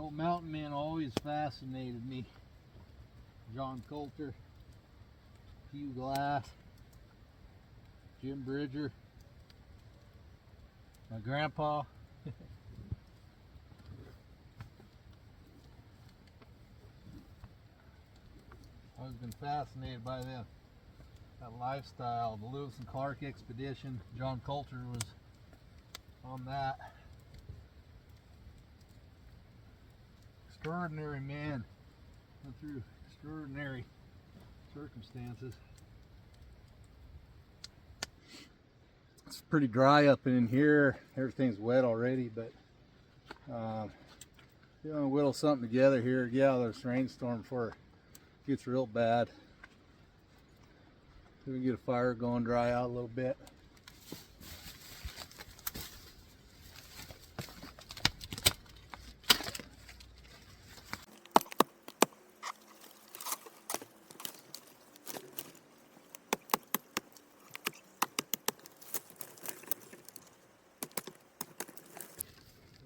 know, mountain men always fascinated me. John Coulter, Hugh Glass, Jim Bridger, my grandpa. I've been fascinated by that lifestyle, the Lewis and Clark expedition. John Coulter was on that. Extraordinary man, went through extraordinary circumstances. It's pretty dry up in here. Everything's wet already, but you want to whittle something together here, get out of this rainstorm before it gets real bad. So we can get a fire going, dry out a little bit.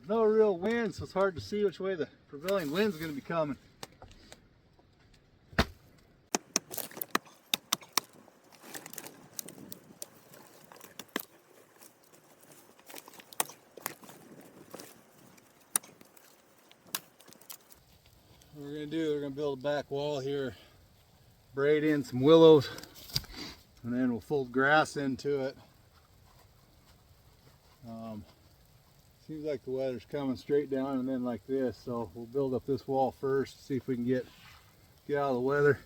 No real wind, so it's hard to see which way the prevailing wind's going to be coming. What we're going to do, we're going to build a back wall here, braid in some willows, and then we'll fold grass into it. Seems like the weather's coming straight down and then like this, so we'll build up this wall first, see if we can get out of the weather.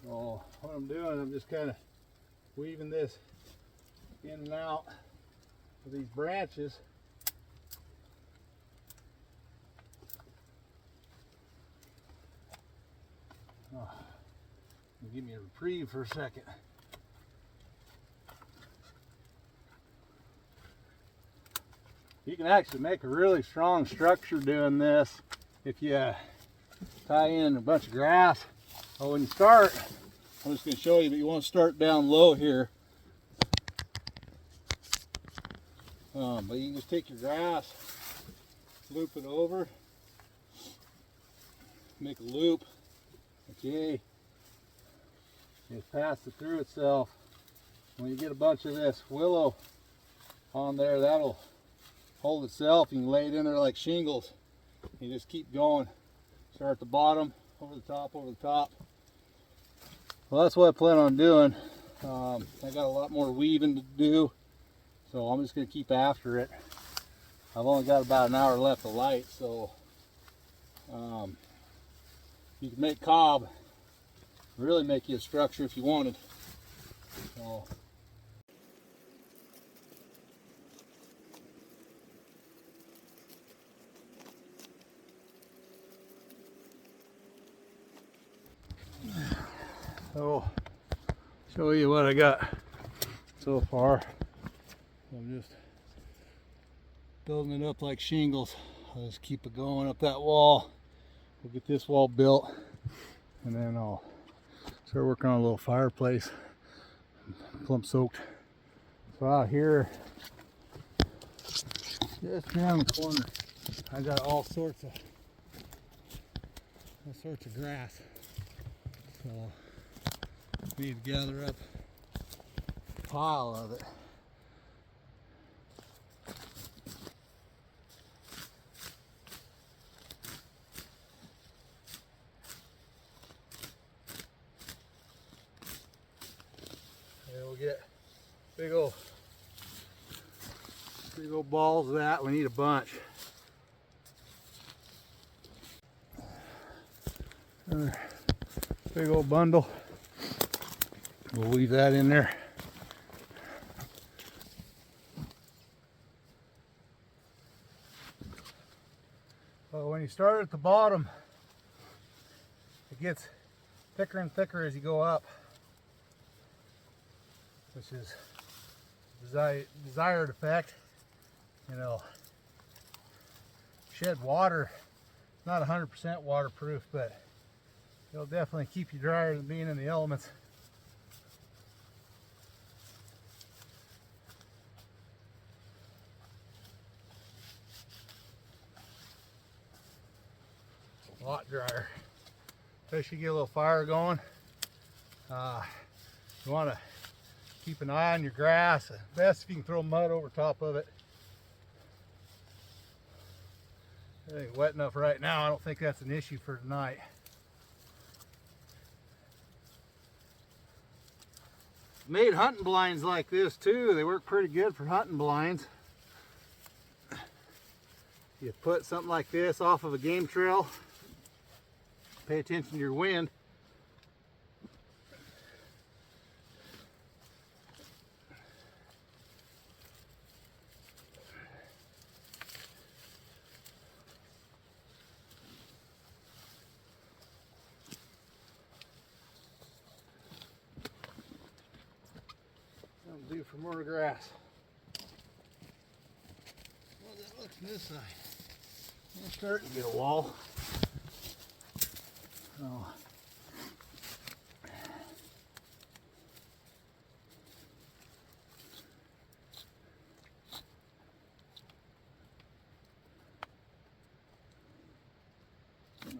So what I'm doing, I'm just kind of weaving this in and out of these branches. Oh, give me a reprieve for a second. You can actually make a really strong structure doing this if you tie in a bunch of grass. But when you start, I'm just going to show you, but you want to start down low here. But you can just take your grass, loop it over, make a loop. Okay, just pass it through itself. When you get a bunch of this willow on there, that'll hold itself. You can lay it in there like shingles. You just keep going. Start at the bottom, over the top, over the top. Well, that's what I plan on doing. I got a lot more weaving to do, so I'm just going to keep after it. I've only got about an hour left of light, so you can make cob, really make you a structure if you wanted. So, show you what I got so far. I'm just building it up like shingles. I'll just keep it going up that wall. We'll get this wall built, and then I'll start working on a little fireplace. Plumb soaked. So out here, just around the corner, I got all sorts of grass. So we need to gather up a pile of it. And we'll get big old balls of that. We need a bunch. Another big old bundle. We'll leave that in there. Well, when you start at the bottom, it gets thicker and thicker as you go up, which is desired effect. You know, shed water, not 100% waterproof, but it'll definitely keep you drier than being in the elements. a lot drier. Especially get a little fire going. You want to keep an eye on your grass. Best if you can throw mud over top of it. It ain't wet enough right now. I don't think that's an issue for tonight. Made hunting blinds like this too. They work pretty good for hunting blinds. You put something like this off of a game trail. Pay attention to your wind. That'll do for more grass. Well, that looks on this side. I'm starting to get a wall. Oh.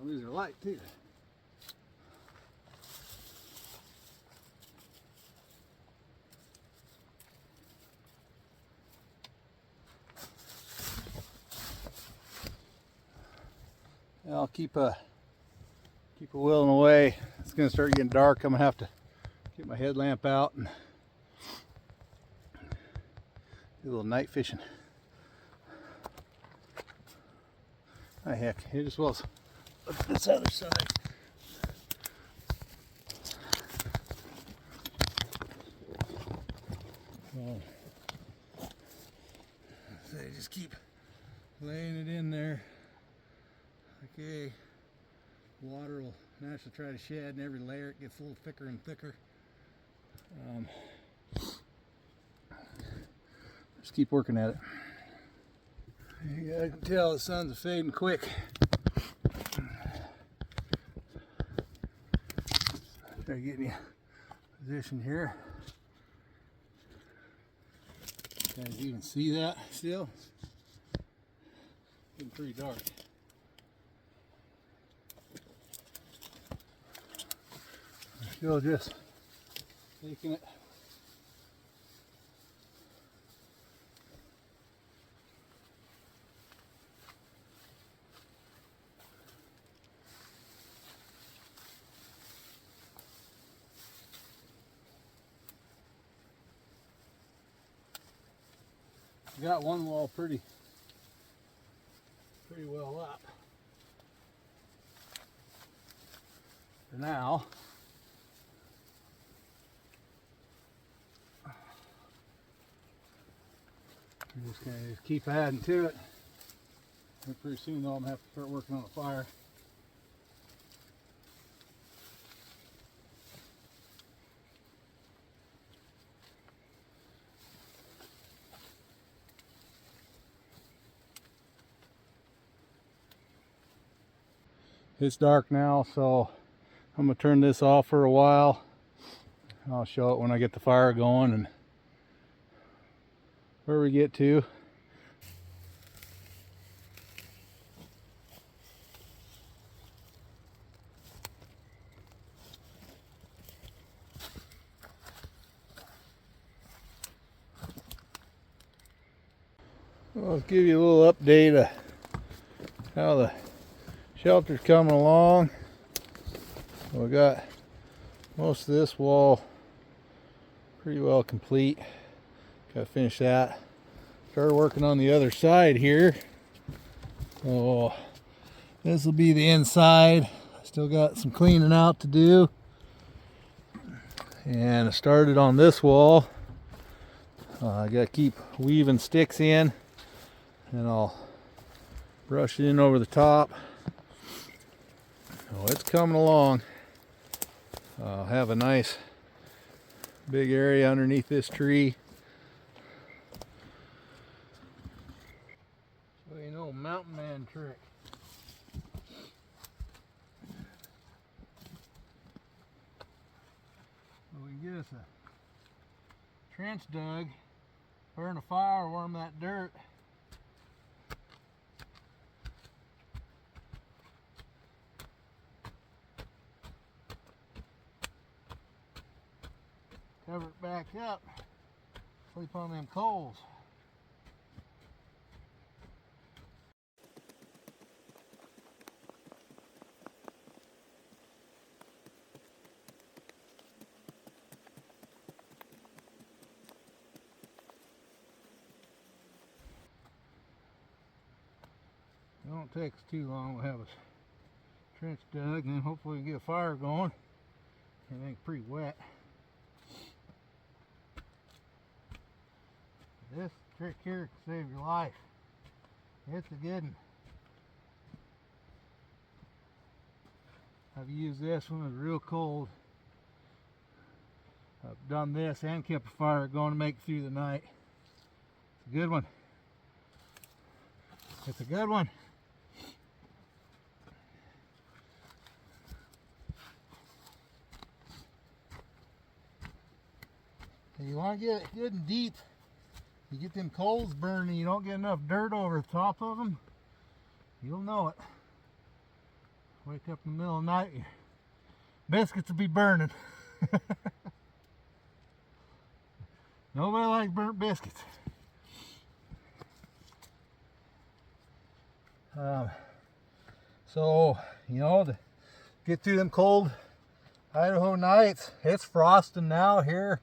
These are light too. I'll keep a willing away. It's gonna start getting dark. I'm gonna have to get my headlamp out and do a little night fishing. Oh heck, it as well as look at this other side. Oh. So you just keep laying it in there. Okay, water will naturally try to shed, and every layer it gets a little thicker and thicker. Just keep working at it. I can tell the sun's fading quick. Try getting you position here. Can you even see that still? Getting pretty dark. Still just taking it. Got one wall pretty well up for now. I'm just going to keep adding to it. And pretty soon though I'm going to have to start working on a fire. It's dark now, so I'm going to turn this off for a while. I'll show it when I get the fire going and where we get to. I'll give you a little update of how the shelter's coming along. We got most of this wall pretty well complete. Gotta finish that. Started working on the other side here. So this will be the inside. Still got some cleaning out to do. And I started on this wall. I gotta keep weaving sticks in, and I'll brush it in over the top. Oh, it's coming along. I'll have a nice big area underneath this tree. So you know, mountain man trick. So we can get us a trench dug, burn a fire, warm that dirt. Cover it back up. Sleep on them coals. It won't take us too long. We'll have a trench dug, and then hopefully we can get a fire going. Everything's pretty wet. This trick here can save your life. It's a good one. I've used this when it was real cold. I've done this and kept a fire going to make it through the night. It's a good one. It's a good one. And you want to get it good and deep. You get them coals burned and you don't get enough dirt over the top of them, you'll know it. Wake up in the middle of the night, your biscuits will be burning. Nobody likes burnt biscuits. So, you know, to get through them cold Idaho nights, it's frosting now here.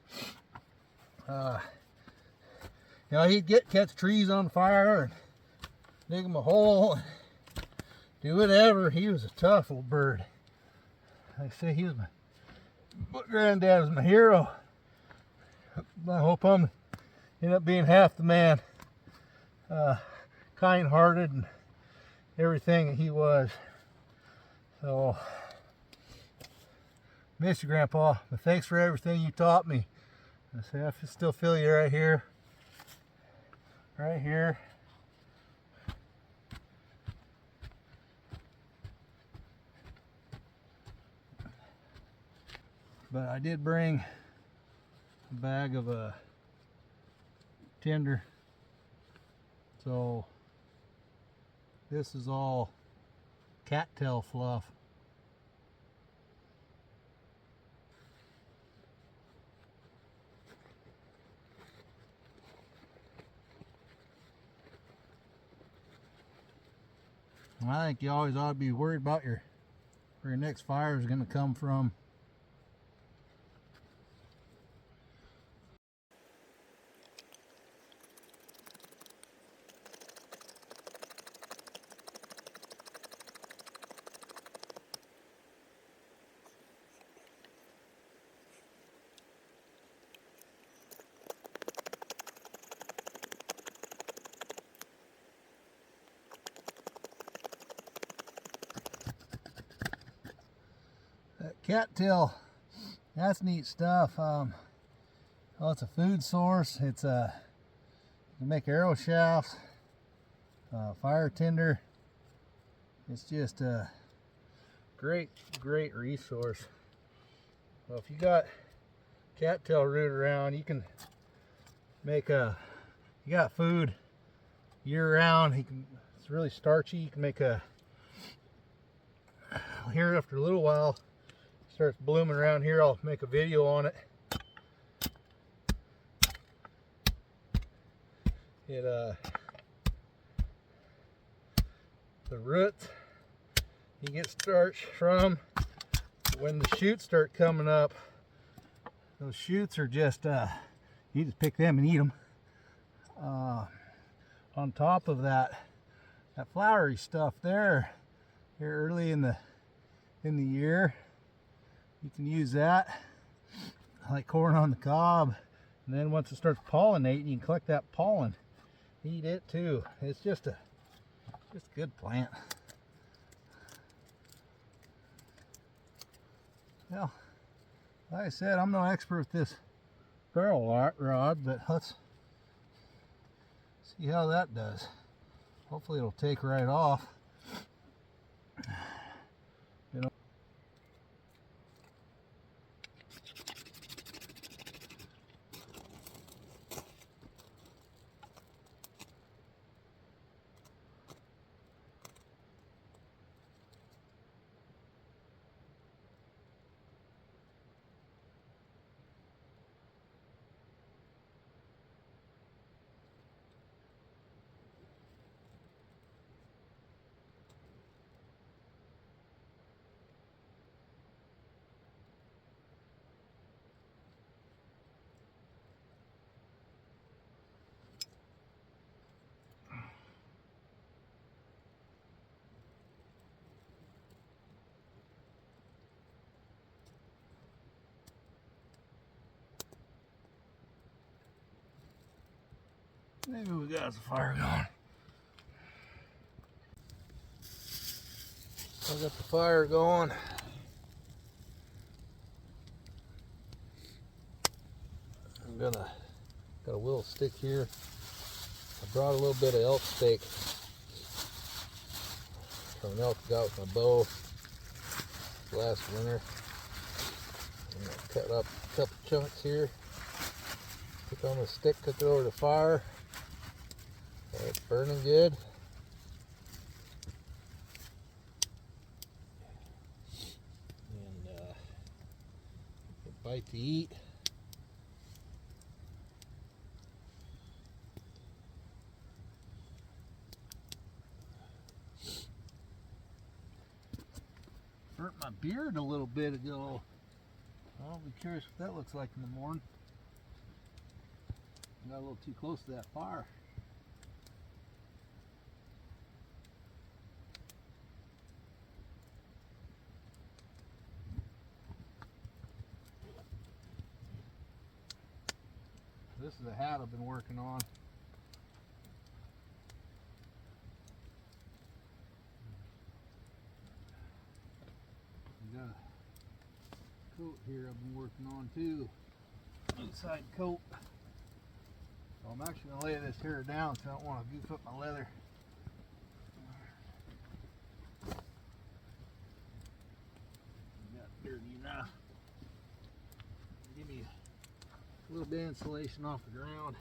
You know, he'd catch trees on fire and dig him a hole, do whatever. He was a tough little bird. Like I say, he was my granddad was my hero. I hope I'm end up being half the man, kind-hearted and everything that he was. So, miss you, Grandpa. But thanks for everything you taught me. I say I still feel you right here. Right here. But I did bring a bag of tinder. So this is all cattail fluff. I think you always ought to be worried about where your next fire is going to come from. Cattail, that's neat stuff. Well, it's a food source. It's you can make arrow shafts, fire tinder. It's just a great resource. Well, if you got cattail root around, you can make you got food year round. It's really starchy. You can make here after a little while. Starts blooming around here, I'll make a video on it. The roots you get starch from. When the shoots start coming up, those shoots are just you just pick them and eat them. On top of that flowery stuff there, here early in the year, you can use that like corn on the cob, and then once it starts pollinating, you can collect that pollen, eat it too. It's just a good plant. Well, like I said, I'm no expert with this ferrule rod, but let's see how that does. Hopefully it'll take right off. You know. Maybe we got the fire going. I got the fire going. Got a willow stick here. I brought a little bit of elk steak from an elk I got with my bow last winter. I'm gonna cut up a couple chunks here. Put on the stick, cook it over the fire. It's burning good. And a bite to eat. Burnt my beard a little bit ago. I'll be curious what that looks like in the morning. Got a little too close to that fire. This is a hat I've been working on. Got a coat here I've been working on too. Inside coat. So I'm actually going to lay this hair down so I don't want to goof up my leather. Got dirty enough. Give me a little bit of insulation off the ground.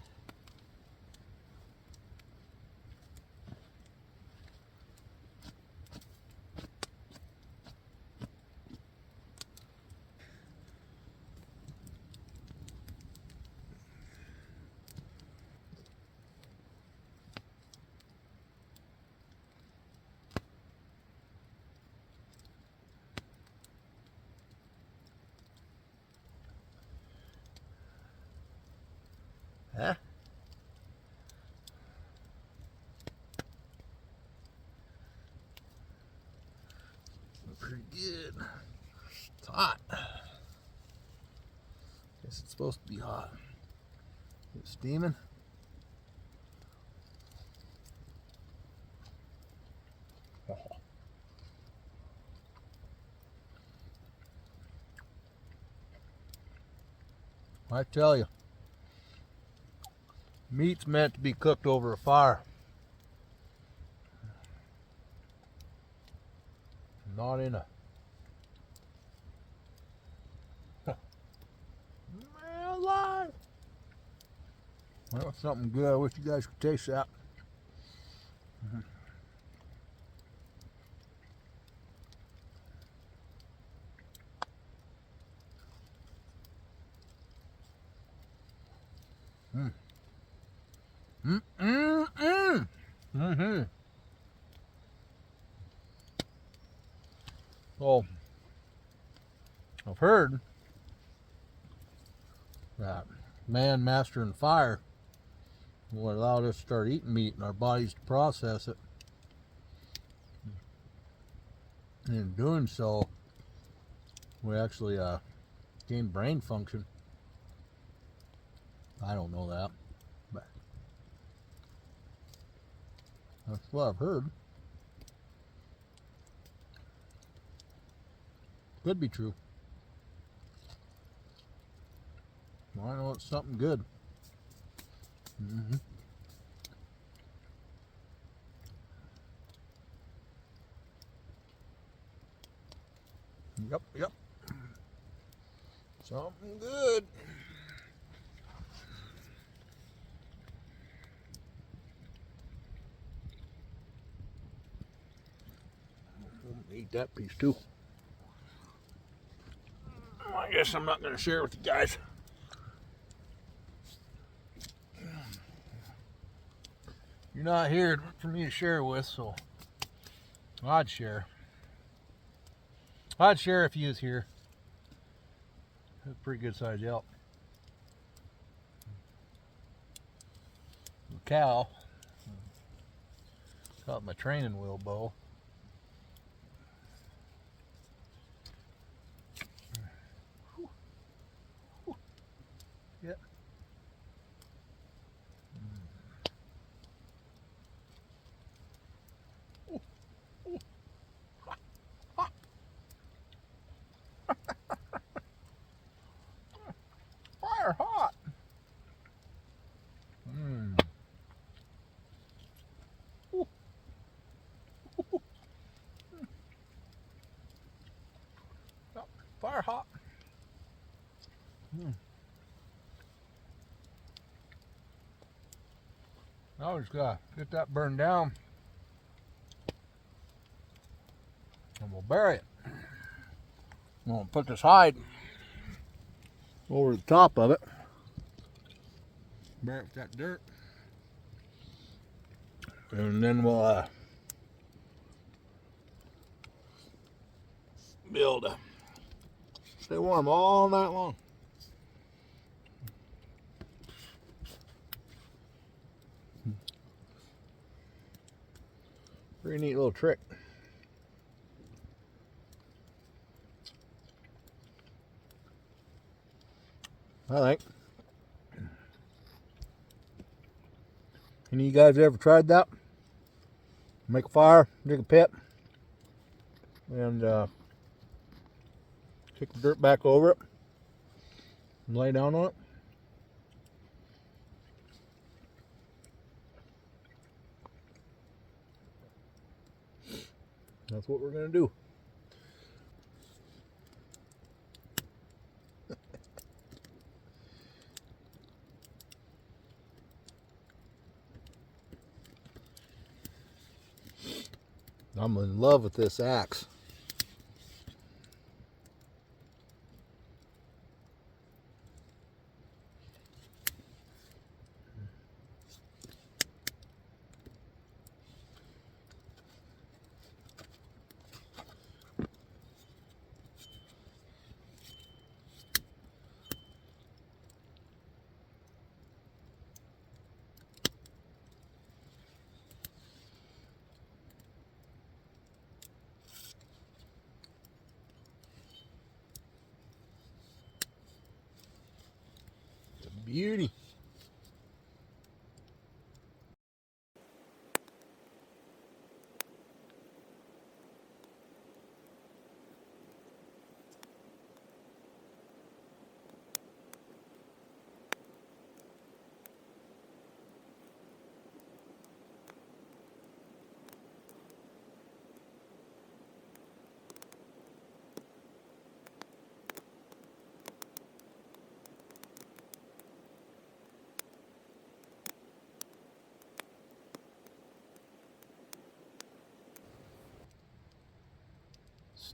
Huh? Pretty good. It's hot. Guess it's supposed to be hot. It's steaming. Oh. I tell you, meat's meant to be cooked over a fire. Not in a... Man alive! Well, that's something good. I wish you guys could taste that. Well, I've heard that man mastering fire will allow us to start eating meat and our bodies to process it. And in doing so, we actually gain brain function. I don't know that, but that's what I've heard. Could be true. Well, I know it's something good. Yep. Something good. Eat that piece too. I guess I'm not going to share it with you guys. You're not here for me to share with, so I'd share. I'd share if you was here. That's a pretty good sized elk. The cow. Caught my training wheel bow. Yep. fire hot. Now we just gotta get that burned down. And we'll bury it. I'm gonna put this hide over the top of it. Bury it with that dirt. And then we'll be able to stay warm all night long. Pretty neat little trick. I think. Any of you guys ever tried that? Make a fire, dig a pit, and kick the dirt back over it and lay down on it. That's what we're going to do. I'm in love with this axe. Beauty.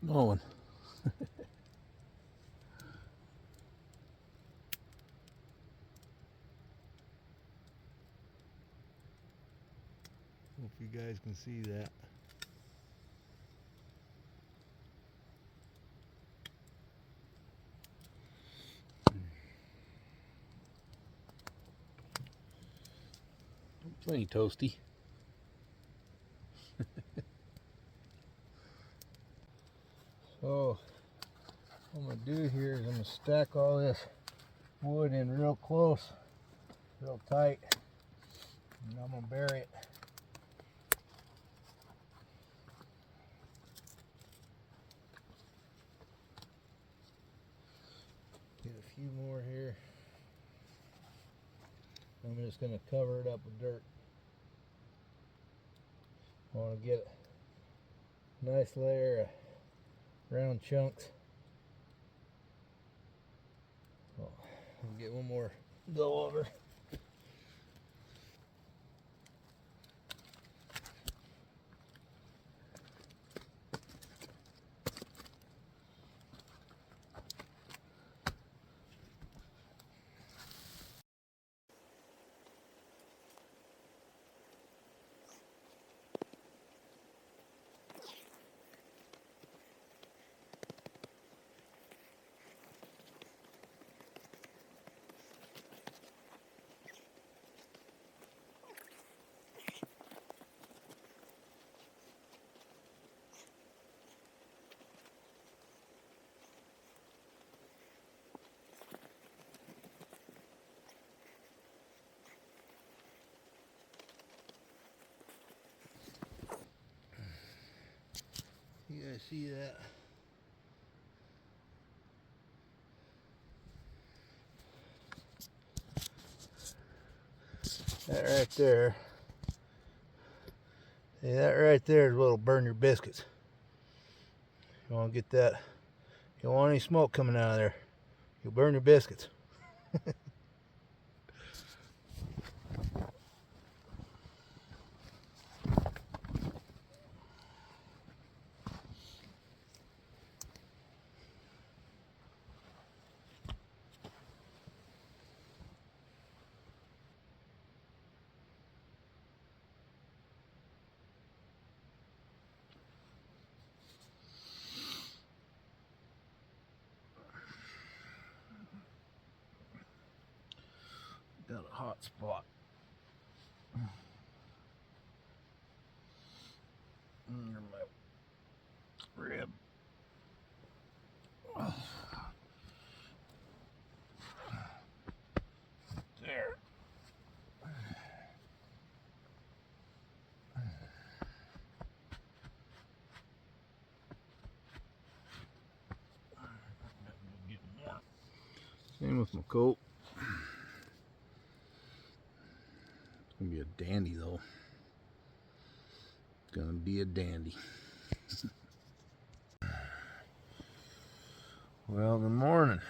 Snowing. Hope you guys can see that. Plenty toasty. So what I'm going to do here is I'm going to stack all this wood in real close, real tight, and I'm going to bury it. Get a few more here. I'm just going to cover it up with dirt. I want to get a nice layer of round chunks. Oh, I'll get one more go over. You guys see that? That right there. See, that right there is what'll burn your biscuits. You want to get that You don't want any smoke coming out of there. You'll burn your biscuits. Got a hot spot. Under my rib. There. Same with my coat. It's gonna be a dandy though. It's gonna be a dandy. Well, good morning.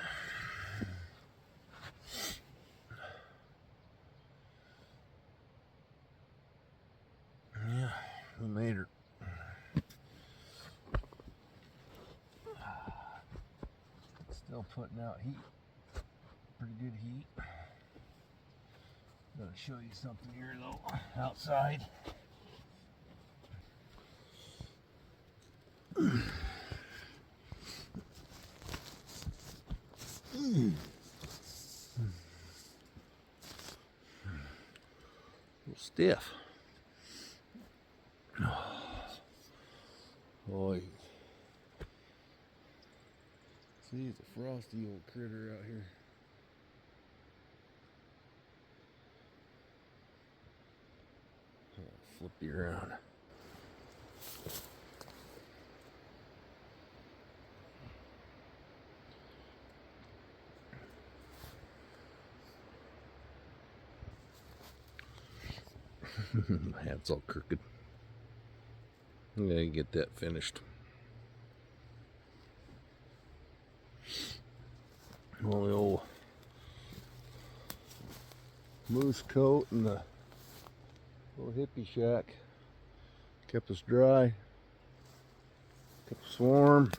Yeah, we made her. Still putting out heat. Pretty good heat. Gotta show you something here though, outside. A little stiff. Boy. See, it's a frosty old critter out here. I'll flip you around. My hat's all crooked. I'm gonna get that finished. Well, the old moose coat and the little hippie shack kept us dry, kept us warm.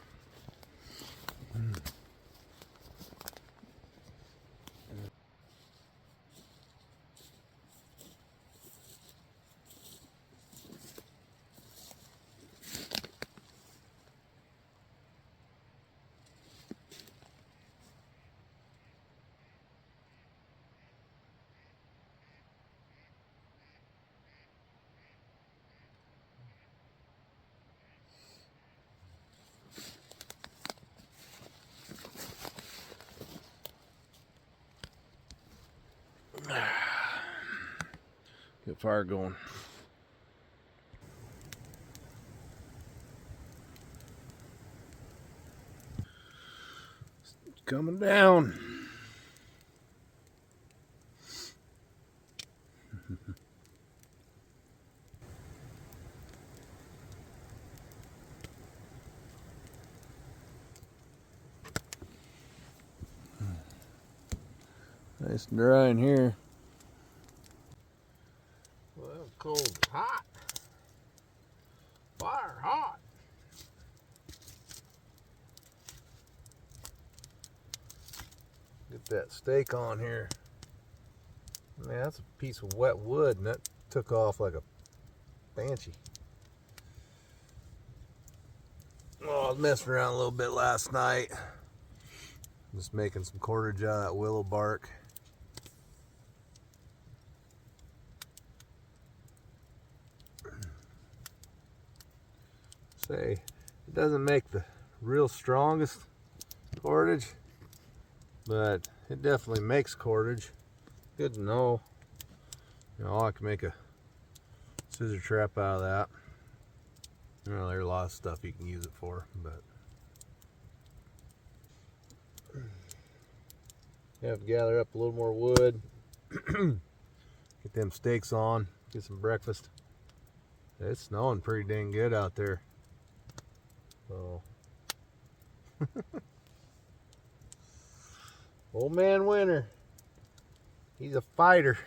Get fire going. It's coming down. Nice and dry in here. Well, that was cold. Hot. Fire hot. Get that steak on here. Man, that's a piece of wet wood, and that took off like a banshee. Oh, I was messing around a little bit last night. Just making some cordage out of that willow bark. Say, it doesn't make the real strongest cordage, but it definitely makes cordage. Good to know. You know, I can make a scissor trap out of that. You know, there's a lot of stuff you can use it for, but you have to gather up a little more wood, get them steaks on, get some breakfast. It's snowing pretty dang good out there. So Old man Winter. He's a fighter.